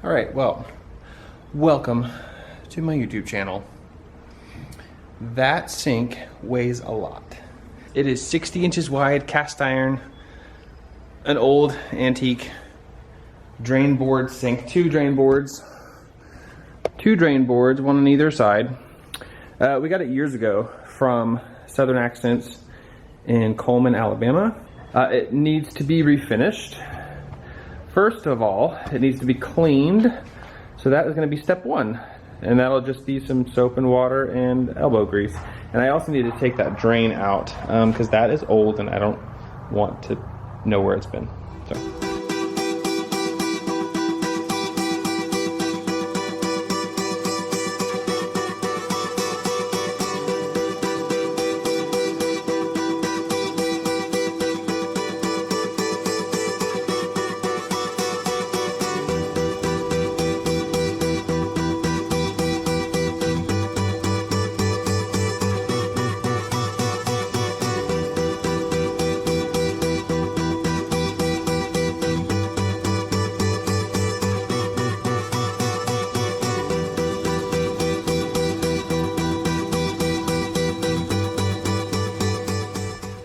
Alright, well, welcome to my YouTube channel. That sink weighs a lot. It is 60 inches wide, cast iron, an old antique drain board sink, two drain boards, one on either side. We got it years ago from Southern Accents in Cullman, Alabama. It needs to be refinished. First of all, it needs to be cleaned. So that is going to be step one. And that'll just be some soap and water and elbow grease. And I also need to take that drain out because that is old and I don't want to know where it's been. So.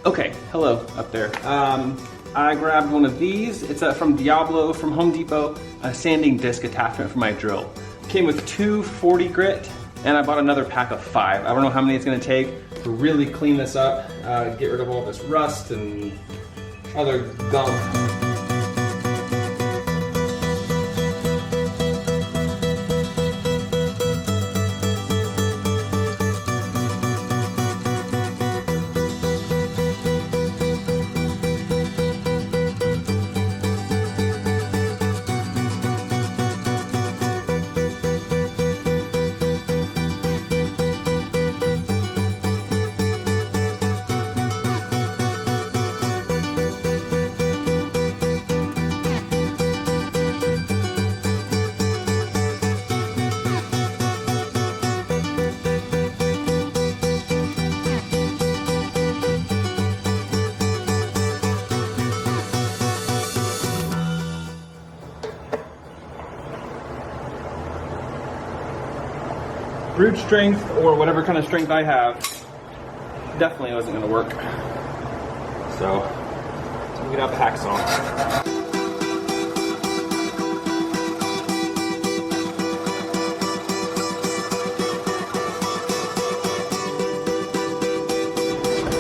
Okay, hello up there. I grabbed one of these. It's from Diablo from Home Depot, a sanding disc attachment for my drill. Came with 2 40 grit, and I bought another pack of 5. I don't know how many it's gonna take to really clean this up, get rid of all this rust and other gunk. Brute strength, or whatever kind of strength I have, definitely wasn't going to work. So, let's get out the hacksaw.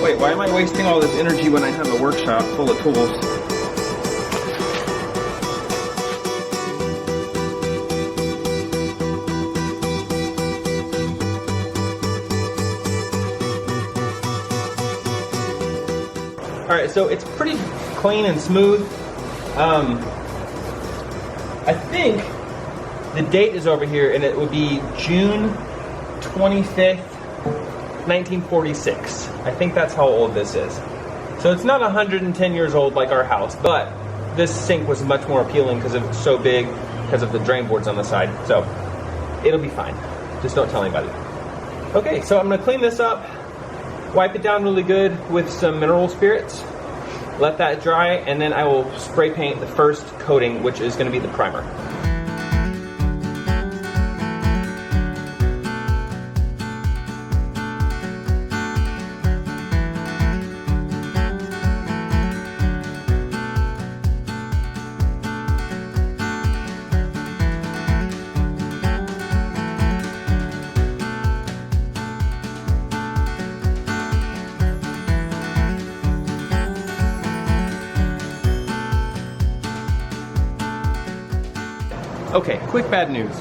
Wait, why am I wasting all this energy when I have a workshop full of tools? Alright, so it's pretty clean and smooth. I think the date is over here, and it would be June 25th, 1946. I think that's how old this is. So it's not 110 years old like our house, but this sink was much more appealing because it's so big, because of the drain boards on the side. So it'll be fine. Just don't tell anybody. Okay, so I'm going to clean this up. Wipe it down really good with some mineral spirits. Let that dry, and then I will spray paint the first coating, which is going to be the primer. Okay, quick bad news.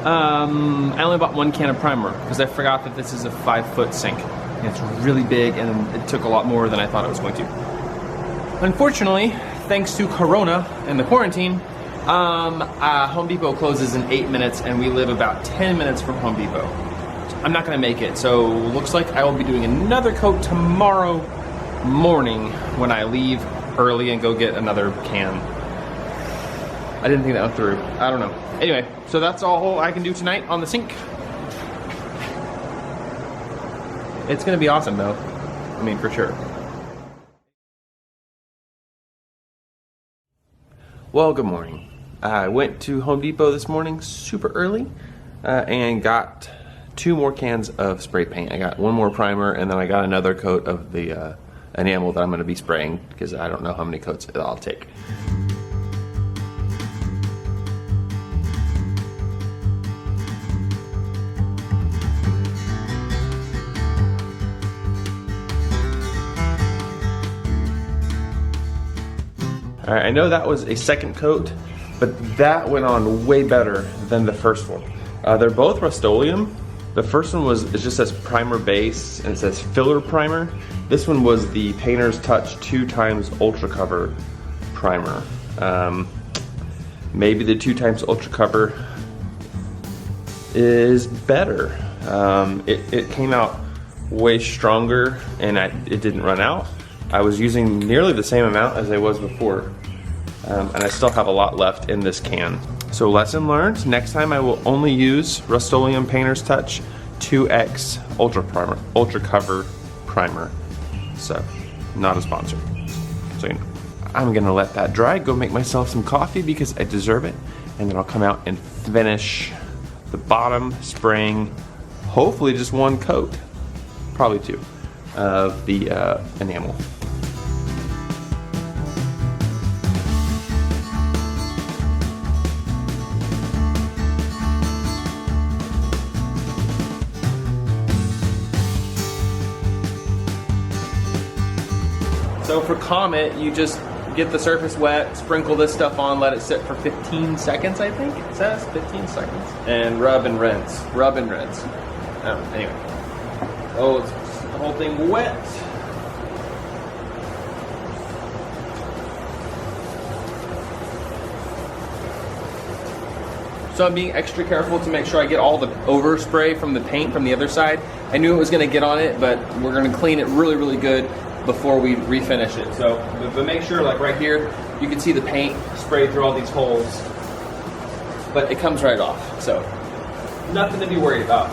I only bought 1 can of primer because I forgot that this is a 5-foot sink. And it's really big, and it took a lot more than I thought it was going to. Unfortunately, thanks to Corona and the quarantine, Home Depot closes in 8 minutes, and we live about 10 minutes from Home Depot. So I'm not gonna make it, so looks like I will be doing another coat tomorrow morning when I leave early and go get another can. I didn't think that went through. I don't know. Anyway, so that's all I can do tonight on the sink. It's gonna be awesome though. I mean, for sure. Well, good morning. I went to Home Depot this morning super early and got 2 more cans of spray paint. I got 1 more primer, and then I got another coat of the enamel that I'm going to be spraying because I don't know how many coats I'll take. All right, I know that was a second coat, but that went on way better than the first one. They're both Rust-Oleum. The first one it just says primer base and it says filler primer. This one was the Painter's Touch 2x Ultra Cover primer. Maybe the 2x Ultra Cover is better. It came out way stronger and it didn't run out. I was using nearly the same amount as I was before, and I still have a lot left in this can. So lesson learned, next time I will only use Rust-Oleum Painter's Touch 2X Ultra Cover Primer. So, not a sponsor. So you know, I'm gonna let that dry, go make myself some coffee because I deserve it, and then I'll come out and finish the bottom, spraying hopefully just 1 coat, probably 2, of the enamel. So for Comet, you just get the surface wet, sprinkle this stuff on, let it sit for 15 seconds, I think it says, 15 seconds. And rub and rinse, rub and rinse. Anyway. Oh, it's the whole thing wet. So I'm being extra careful to make sure I get all the overspray from the paint from the other side. I knew it was gonna get on it, but we're gonna clean it really, really good before we refinish it. So, but make sure, like right here, you can see the paint sprayed through all these holes, but it comes right off. So, nothing to be worried about.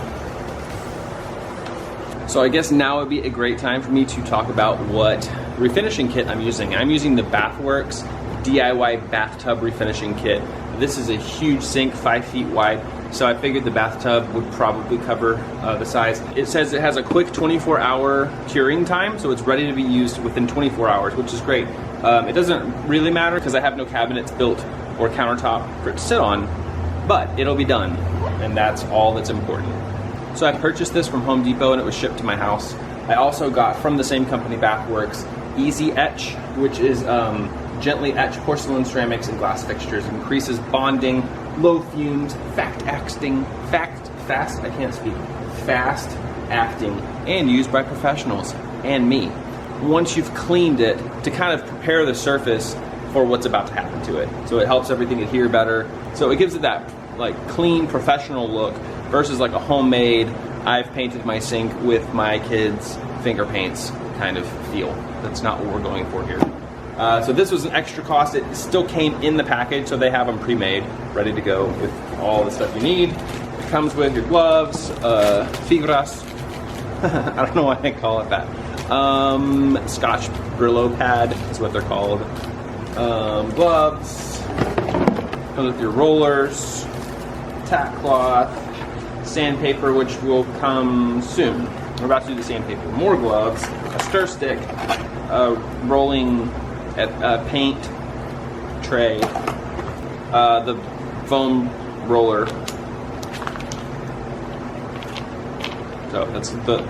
So I guess now would be a great time for me to talk about what refinishing kit I'm using. I'm using the Bathworks DIY Bathtub Refinishing Kit. This is a huge sink, 5 feet wide, so I figured the bathtub would probably cover the size. It says it has a quick 24-hour curing time, so it's ready to be used within 24 hours, which is great. It doesn't really matter because I have no cabinets built or countertop for it to sit on, but it'll be done, and that's all that's important. So I purchased this from Home Depot and it was shipped to my house. I also got from the same company, Bathworks, Easy Etch, which is gently etch porcelain, ceramics, and glass fixtures. It increases bonding, low fumes, fast acting, and used by professionals and me. Once you've cleaned it, to kind of prepare the surface for what's about to happen to it. So it helps everything adhere better. So it gives it that like clean, professional look versus like a homemade, I've painted my sink with my kids' finger paints kind of feel. That's not what we're going for here. So this was an extra cost. It still came in the package, so they have them pre-made, ready to go with all the stuff you need. It comes with your gloves, figuras, I don't know why I call it that. Scotch Brillo pad is what they're called. Gloves, comes with your rollers, tack cloth, sandpaper, which will come soon. We're about to do the sandpaper. More gloves, a stir stick, rolling paint tray, the foam roller. So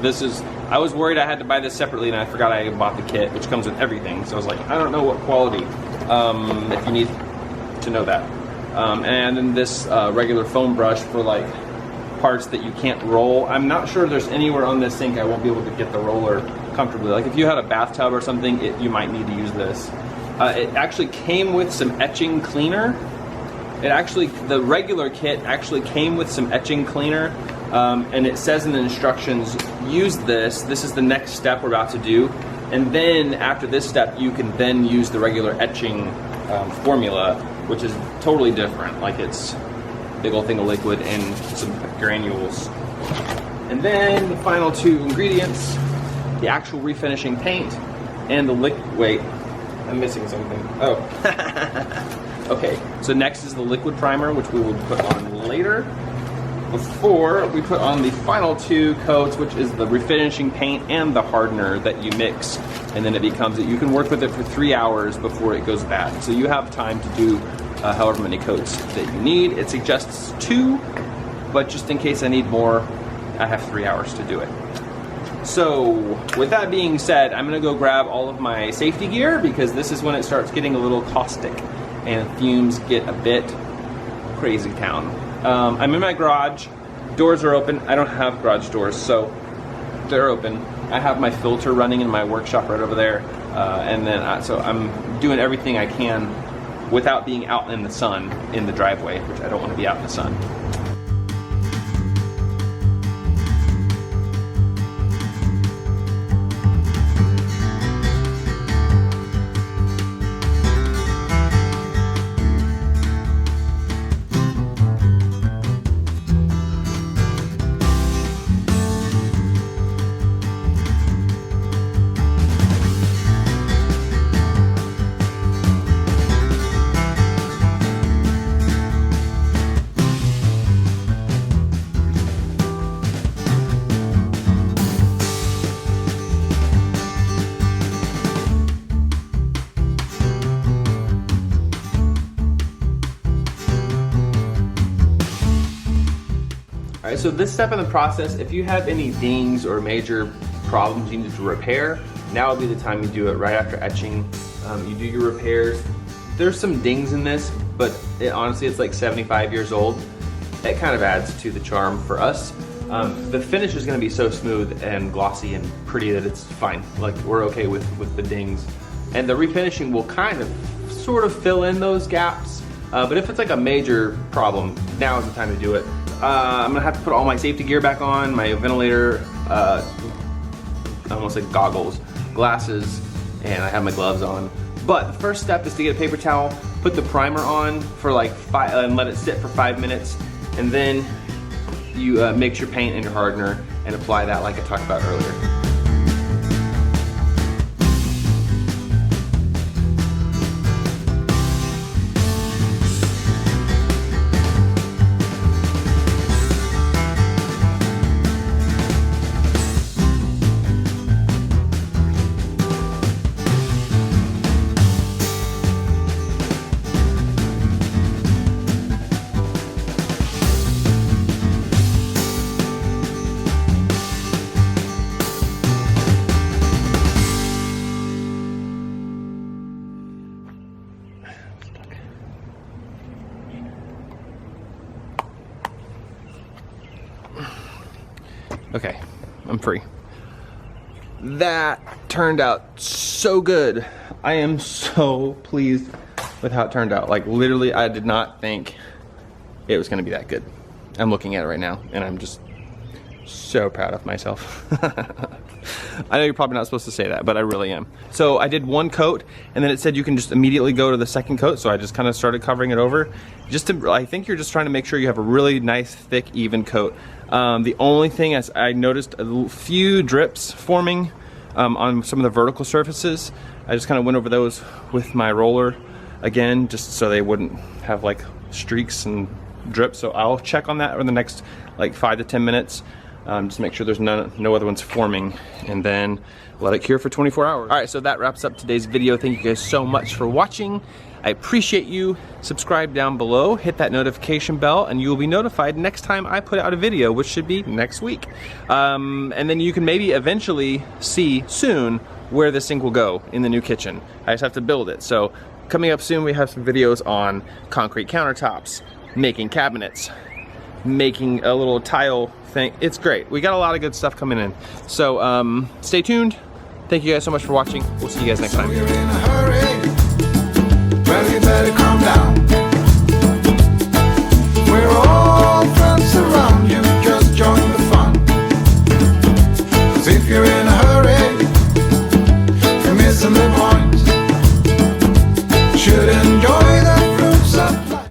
this is, I was worried I had to buy this separately and I forgot I bought the kit, which comes with everything. So I was like, I don't know what quality, if you need to know that. And then this regular foam brush for like parts that you can't roll. I'm not sure there's anywhere on this sink I won't be able to get the roller comfortably. Like if you had a bathtub or something, you might need to use this. It actually came with some etching cleaner. The regular kit actually came with some etching cleaner, and it says in the instructions, use this. This is the next step we're about to do. And then after this step, you can then use the regular etching formula, which is totally different. Like it's a big old thing of liquid and some granules. And then the final 2 ingredients, the actual refinishing paint and the liquid, wait, I'm missing something. Oh, Okay, so next is the liquid primer, which we will put on later, before we put on the final 2 coats, which is the refinishing paint and the hardener that you mix, and then it becomes, you can work with it for 3 hours before it goes bad. So you have time to do however many coats that you need. It suggests 2, but just in case I need more, I have 3 hours to do it. So with that being said, I'm gonna go grab all of my safety gear, because this is when it starts getting a little caustic and fumes get a bit crazy town. I'm in my garage, doors are open. I don't have garage doors, so they're open. I have my filter running in my workshop right over there, and then so I'm doing everything I can without being out in the sun in the driveway, which I don't want to be out in the sun. All right, so this step in the process, if you have any dings or major problems you need to repair, now would be the time you do it, right after etching. You do your repairs. There's some dings in this, but honestly, it's like 75 years old. It kind of adds to the charm for us. The finish is gonna be so smooth and glossy and pretty that it's fine. Like, we're okay with the dings. And the refinishing will kind of, sort of fill in those gaps. But if it's like a major problem, now is the time to do it. I'm gonna have to put all my safety gear back on, my ventilator, I almost said goggles, glasses, and I have my gloves on. But the first step is to get a paper towel, put the primer on for like and let it sit for 5 minutes, and then you mix your paint and your hardener and apply that like I talked about earlier. Okay, I'm free. That turned out so good. I am so pleased with how it turned out. Like, literally, I did not think it was gonna be that good. I'm looking at it right now, and I'm just so proud of myself. I know you're probably not supposed to say that, but I really am. So I did 1 coat, and then it said you can just immediately go to the 2nd coat, so I just kind of started covering it over. I think you're just trying to make sure you have a really nice, thick, even coat. The only thing is I noticed a few drips forming on some of the vertical surfaces. I just kind of went over those with my roller again, just so they wouldn't have like streaks and drips. So I'll check on that in the next like 5 to 10 minutes. Just make sure there's no other ones forming, and then let it cure for 24 hours. All right, so that wraps up today's video. Thank you guys so much for watching. I appreciate you. Subscribe down below, hit that notification bell, and you will be notified next time I put out a video, which should be next week. And then you can maybe eventually see soon where this sink will go in the new kitchen. I just have to build it. So coming up soon, we have some videos on concrete countertops, making cabinets, making a little tile thing. It's great. We got a lot of good stuff coming in. So stay tuned. Thank you guys so much for watching. We'll see you guys next time.